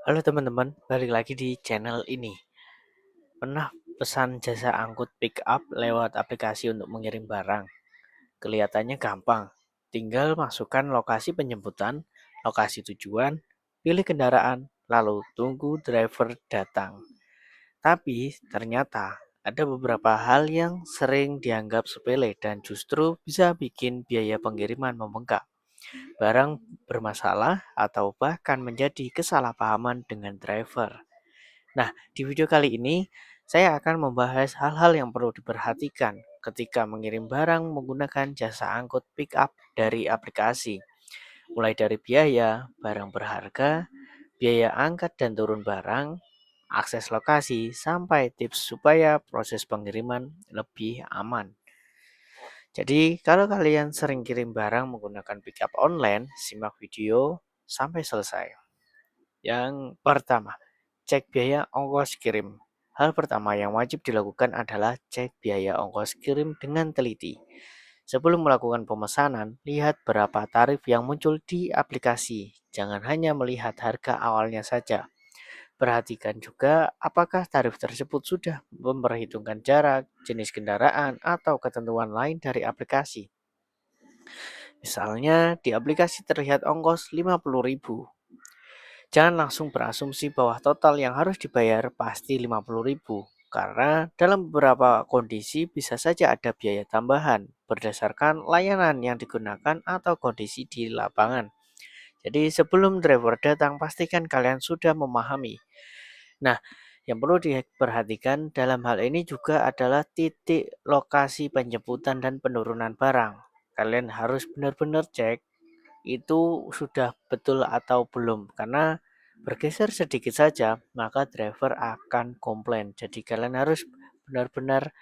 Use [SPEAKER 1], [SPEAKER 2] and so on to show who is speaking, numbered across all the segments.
[SPEAKER 1] Halo teman-teman, balik lagi di channel ini. Pernah pesan jasa angkut pick up lewat aplikasi untuk mengirim barang? Kelihatannya gampang. Tinggal masukkan lokasi penjemputan, lokasi tujuan, pilih kendaraan, lalu tunggu driver datang. Tapi ternyata ada beberapa hal yang sering dianggap sepele dan justru bisa bikin biaya pengiriman membengkak. Barang bermasalah atau bahkan menjadi kesalahpahaman dengan driver. Nah, di video kali ini saya akan membahas hal-hal yang perlu diperhatikan ketika mengirim barang menggunakan jasa angkut pick up dari aplikasi. Mulai dari biaya, barang berharga, biaya angkat dan turun barang, akses lokasi, sampai tips supaya proses pengiriman lebih aman. Jadi, kalau kalian sering kirim barang menggunakan pick up online, simak video sampai selesai. Yang pertama, cek biaya ongkos kirim. Hal pertama yang wajib dilakukan adalah cek biaya ongkos kirim dengan teliti. Sebelum melakukan pemesanan, lihat berapa tarif yang muncul di aplikasi. Jangan hanya melihat harga awalnya saja. Perhatikan juga apakah tarif tersebut sudah memperhitungkan jarak, jenis kendaraan, atau ketentuan lain dari aplikasi. Misalnya, di aplikasi terlihat ongkos 50.000. Jangan langsung berasumsi bahwa total yang harus dibayar pasti 50.000, karena dalam beberapa kondisi bisa saja ada biaya tambahan berdasarkan layanan yang digunakan atau kondisi di lapangan. Jadi sebelum driver datang, pastikan kalian sudah memahami. Nah, yang perlu diperhatikan dalam hal ini juga adalah titik lokasi penjemputan dan penurunan barang. Kalian harus benar-benar cek itu sudah betul atau belum, karena bergeser sedikit saja maka driver akan komplain. Jadi kalian harus benar-benar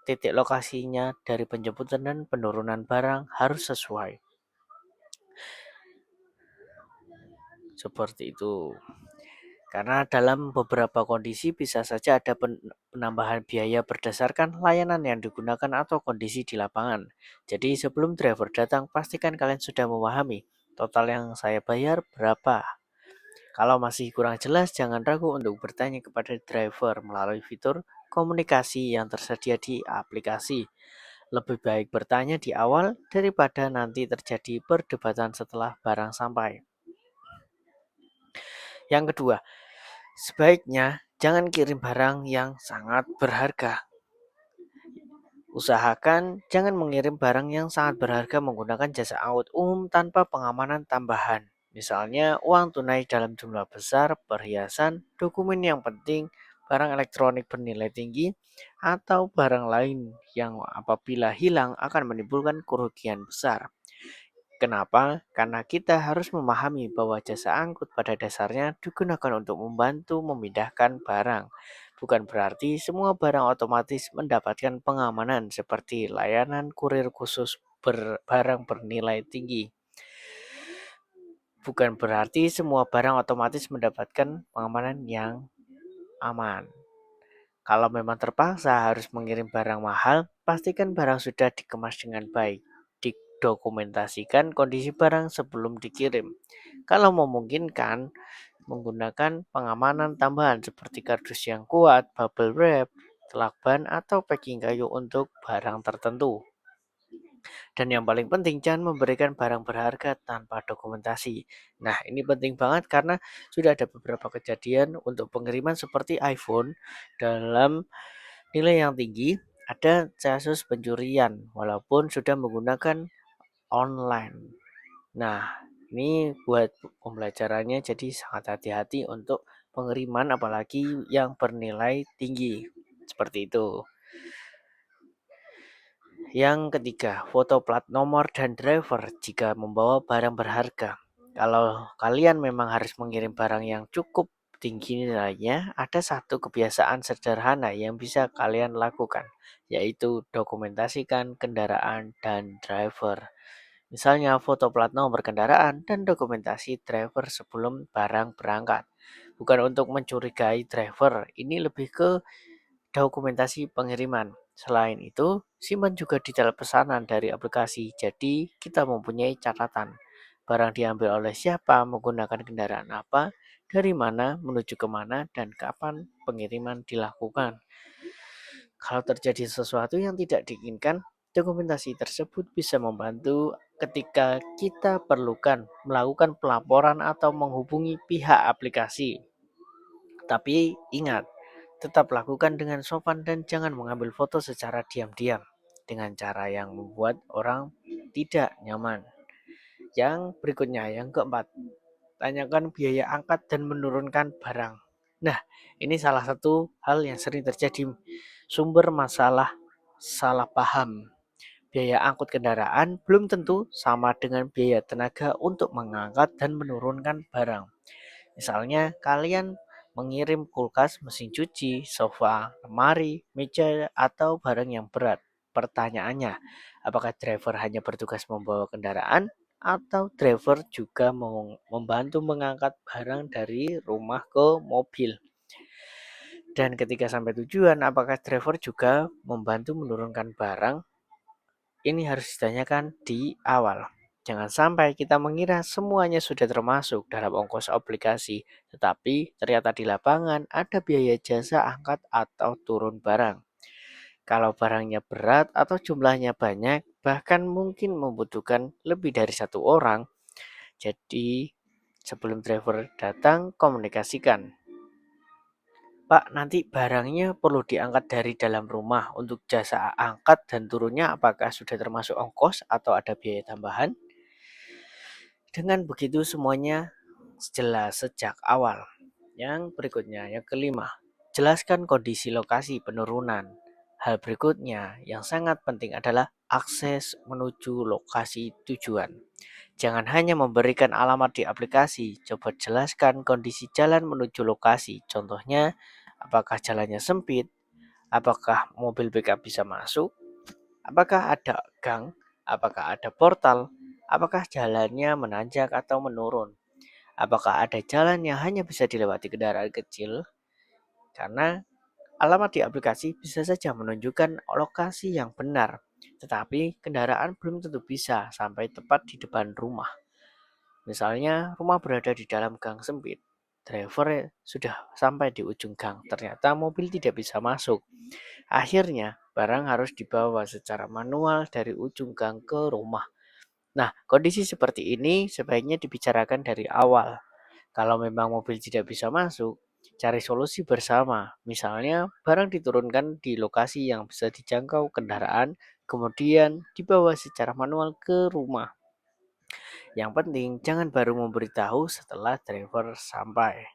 [SPEAKER 1] titik lokasinya dari penjemputan dan penurunan barang harus sesuai, seperti itu. Karena dalam beberapa kondisi bisa saja ada penambahan biaya berdasarkan layanan yang digunakan atau kondisi di lapangan. Jadi sebelum driver datang, pastikan kalian sudah memahami total yang saya bayar berapa. Kalau masih kurang jelas, jangan ragu untuk bertanya kepada driver melalui fitur komunikasi yang tersedia di aplikasi. Lebih baik bertanya di awal daripada nanti terjadi perdebatan setelah barang sampai. Yang kedua, sebaiknya jangan kirim barang yang sangat berharga. Usahakan jangan mengirim barang yang sangat berharga menggunakan jasa angkut umum tanpa pengamanan tambahan. Misalnya uang tunai dalam jumlah besar, perhiasan, dokumen yang penting, barang elektronik bernilai tinggi, atau barang lain yang apabila hilang akan menimbulkan kerugian besar. Kenapa? Karena kita harus memahami bahwa jasa angkut pada dasarnya digunakan untuk membantu memindahkan barang. Bukan berarti semua barang otomatis mendapatkan pengamanan seperti layanan kurir khusus barang bernilai tinggi. Bukan berarti semua barang otomatis mendapatkan pengamanan yang aman. Kalau memang terpaksa harus mengirim barang mahal, pastikan barang sudah dikemas dengan baik. Didokumentasikan kondisi barang sebelum dikirim. Kalau memungkinkan, menggunakan pengamanan tambahan seperti kardus yang kuat, bubble wrap, lakban, atau packing kayu untuk barang tertentu. Dan yang paling penting, jangan memberikan barang berharga tanpa dokumentasi. Nah, ini penting banget karena sudah ada beberapa kejadian untuk pengiriman seperti iPhone dalam nilai yang tinggi, ada kasus pencurian walaupun sudah menggunakan online. Nah, ini buat pembelajarannya jadi sangat hati-hati untuk pengiriman apalagi yang bernilai tinggi. Seperti itu. Yang ketiga, foto plat nomor dan driver jika membawa barang berharga. Kalau kalian memang harus mengirim barang yang cukup tinggi nilainya, ada satu kebiasaan sederhana yang bisa kalian lakukan, yaitu dokumentasikan kendaraan dan driver. Misalnya foto plat nomor kendaraan dan dokumentasi driver sebelum barang berangkat. Bukan untuk mencurigai driver, ini lebih ke dokumentasi pengiriman. Selain itu, simpan juga detail pesanan dari aplikasi. Jadi, kita mempunyai catatan barang diambil oleh siapa, menggunakan kendaraan apa, dari mana menuju kemana, dan kapan pengiriman dilakukan. Kalau terjadi sesuatu yang tidak diinginkan, dokumentasi tersebut bisa membantu ketika kita perlukan melakukan pelaporan atau menghubungi pihak aplikasi. Tapi ingat, tetap lakukan dengan sopan dan jangan mengambil foto secara diam-diam dengan cara yang membuat orang tidak nyaman. Yang berikutnya, yang keempat, tanyakan biaya angkat dan menurunkan barang. Nah, ini salah satu hal yang sering terjadi, sumber masalah salah paham. Biaya angkut kendaraan belum tentu sama dengan biaya tenaga untuk mengangkat dan menurunkan barang. Misalnya, kalian mengirim kulkas, mesin cuci, sofa, lemari, meja, atau barang yang berat. Pertanyaannya, apakah driver hanya bertugas membawa kendaraan atau driver juga membantu mengangkat barang dari rumah ke mobil? Dan ketika sampai tujuan, apakah driver juga membantu menurunkan barang? Ini harus ditanyakan di awal. Jangan sampai kita mengira semuanya sudah termasuk dalam ongkos aplikasi, tetapi ternyata di lapangan ada biaya jasa angkat atau turun barang. Kalau barangnya berat atau jumlahnya banyak, bahkan mungkin membutuhkan lebih dari satu orang, jadi sebelum driver datang, komunikasikan. Pak, nanti barangnya perlu diangkat dari dalam rumah. Untuk jasa angkat dan turunnya apakah sudah termasuk ongkos atau ada biaya tambahan? Dengan begitu semuanya jelas sejak awal. Yang berikutnya, yang kelima, jelaskan kondisi lokasi penurunan. Hal berikutnya yang sangat penting adalah akses menuju lokasi tujuan. Jangan hanya memberikan alamat di aplikasi, coba jelaskan kondisi jalan menuju lokasi. Contohnya, apakah jalannya sempit, apakah mobil pickup bisa masuk, apakah ada gang, apakah ada portal, apakah jalannya menanjak atau menurun, apakah ada jalan yang hanya bisa dilewati kendaraan kecil. Karena alamat di aplikasi bisa saja menunjukkan lokasi yang benar, tetapi kendaraan belum tentu bisa sampai tepat di depan rumah. Misalnya, rumah berada di dalam gang sempit. Driver sudah sampai di ujung gang, ternyata mobil tidak bisa masuk. Akhirnya, barang harus dibawa secara manual dari ujung gang ke rumah. Nah, kondisi seperti ini sebaiknya dibicarakan dari awal. Kalau memang mobil tidak bisa masuk, cari solusi bersama. Misalnya, barang diturunkan di lokasi yang bisa dijangkau kendaraan, kemudian dibawa secara manual ke rumah. Yang penting, jangan baru memberitahu setelah driver sampai.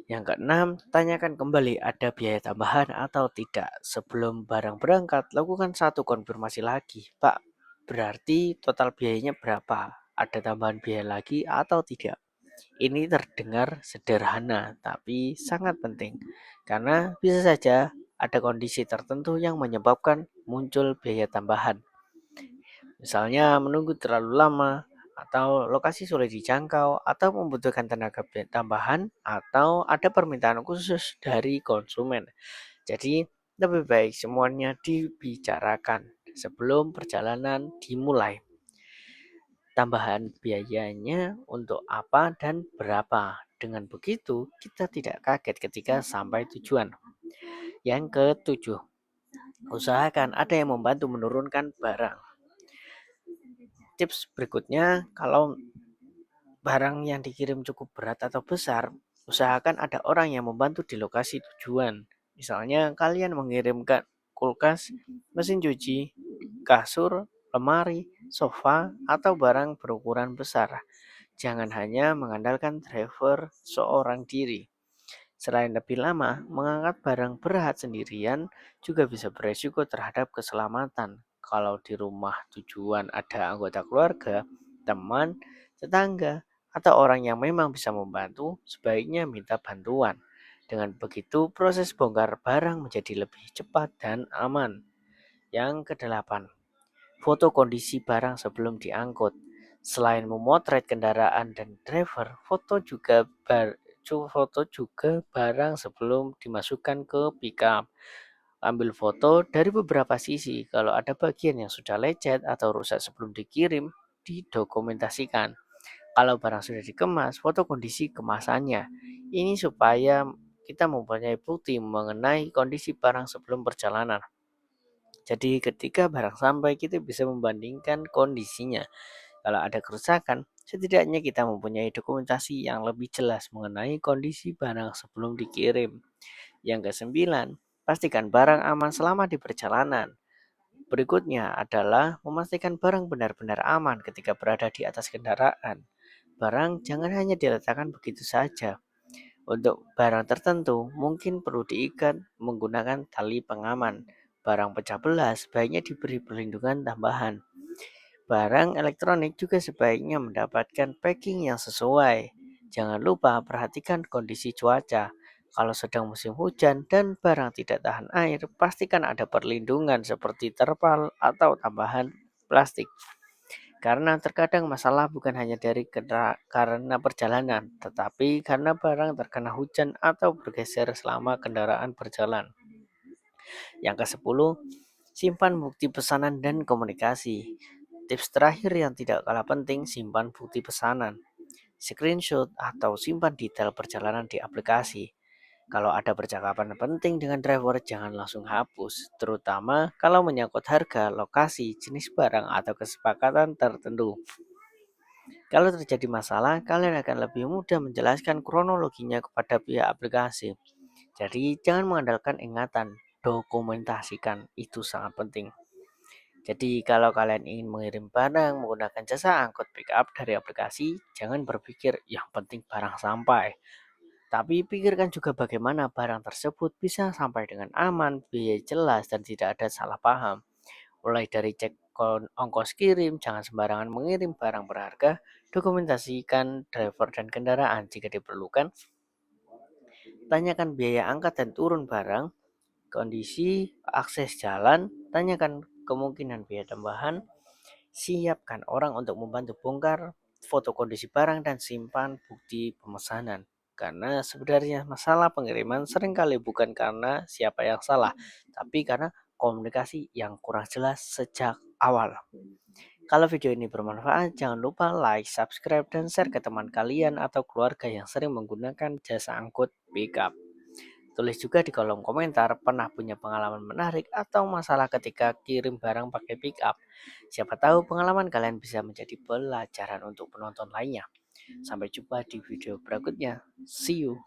[SPEAKER 1] Yang keenam, tanyakan kembali ada biaya tambahan atau tidak. Sebelum barang berangkat, lakukan satu konfirmasi lagi. Pak, berarti total biayanya berapa? Ada tambahan biaya lagi atau tidak? Ini terdengar sederhana, tapi sangat penting. Karena bisa saja ada kondisi tertentu yang menyebabkan muncul biaya tambahan. Misalnya menunggu terlalu lama, atau lokasi sulit dijangkau, atau membutuhkan tenaga tambahan, atau ada permintaan khusus dari konsumen. Jadi lebih baik semuanya dibicarakan sebelum perjalanan dimulai. Tambahan biayanya untuk apa dan berapa. Dengan begitu, kita tidak kaget ketika sampai tujuan. Yang ketujuh, usahakan ada yang membantu menurunkan barang. Tips berikutnya, kalau barang yang dikirim cukup berat atau besar, usahakan ada orang yang membantu di lokasi tujuan. Misalnya kalian mengirimkan kulkas, mesin cuci, kasur, lemari, sofa, atau barang berukuran besar. Jangan hanya mengandalkan driver seorang diri. Selain lebih lama, mengangkat barang berat sendirian juga bisa beresiko terhadap keselamatan. Kalau di rumah tujuan ada anggota keluarga, teman, tetangga, atau orang yang memang bisa membantu, sebaiknya minta bantuan. Dengan begitu, proses bongkar barang menjadi lebih cepat dan aman. Yang kedelapan, foto kondisi barang sebelum diangkut. Selain memotret kendaraan dan driver, foto juga barang sebelum dimasukkan ke pickup. Ambil foto dari beberapa sisi. Kalau ada bagian yang sudah lecet atau rusak sebelum dikirim, didokumentasikan. Kalau barang sudah dikemas, foto kondisi kemasannya. Ini supaya kita mempunyai bukti mengenai kondisi barang sebelum perjalanan. Jadi ketika barang sampai, kita bisa membandingkan kondisinya. Kalau ada kerusakan, setidaknya kita mempunyai dokumentasi yang lebih jelas mengenai kondisi barang sebelum dikirim. Yang kesembilan, pastikan barang aman selama di perjalanan. Berikutnya adalah memastikan barang benar-benar aman ketika berada di atas kendaraan. Barang jangan hanya diletakkan begitu saja. Untuk barang tertentu, mungkin perlu diikat menggunakan tali pengaman. Barang pecah belah sebaiknya diberi perlindungan tambahan. Barang elektronik juga sebaiknya mendapatkan packing yang sesuai. Jangan lupa perhatikan kondisi cuaca. Kalau sedang musim hujan dan barang tidak tahan air, pastikan ada perlindungan seperti terpal atau tambahan plastik. Karena terkadang masalah bukan hanya karena perjalanan, tetapi karena barang terkena hujan atau bergeser selama kendaraan berjalan. Yang ke-10, simpan bukti pesanan dan komunikasi. Tips terakhir yang tidak kalah penting, simpan bukti pesanan. Screenshot atau simpan detail perjalanan di aplikasi. Kalau ada percakapan penting dengan driver, jangan langsung hapus, terutama kalau menyangkut harga, lokasi, jenis barang, atau kesepakatan tertentu. Kalau terjadi masalah, kalian akan lebih mudah menjelaskan kronologinya kepada pihak aplikasi. Jadi, jangan mengandalkan ingatan, dokumentasikan, itu sangat penting. Jadi, kalau kalian ingin mengirim barang menggunakan jasa angkut pickup dari aplikasi, jangan berpikir yang penting barang sampai. Tapi pikirkan juga bagaimana barang tersebut bisa sampai dengan aman, biaya jelas, dan tidak ada salah paham. Mulai dari cek ongkos kirim, jangan sembarangan mengirim barang berharga, dokumentasikan driver dan kendaraan jika diperlukan, tanyakan biaya angkat dan turun barang, kondisi akses jalan, tanyakan kemungkinan biaya tambahan, siapkan orang untuk membantu bongkar, foto kondisi barang, dan simpan bukti pemesanan. Karena sebenarnya masalah pengiriman seringkali bukan karena siapa yang salah, tapi karena komunikasi yang kurang jelas sejak awal. Kalau video ini bermanfaat, jangan lupa like, subscribe, dan share ke teman kalian atau keluarga yang sering menggunakan jasa angkut pickup. Tulis juga di kolom komentar pernah punya pengalaman menarik atau masalah ketika kirim barang pakai pickup. Siapa tahu pengalaman kalian bisa menjadi pelajaran untuk penonton lainnya. Sampai jumpa di video berikutnya. See you.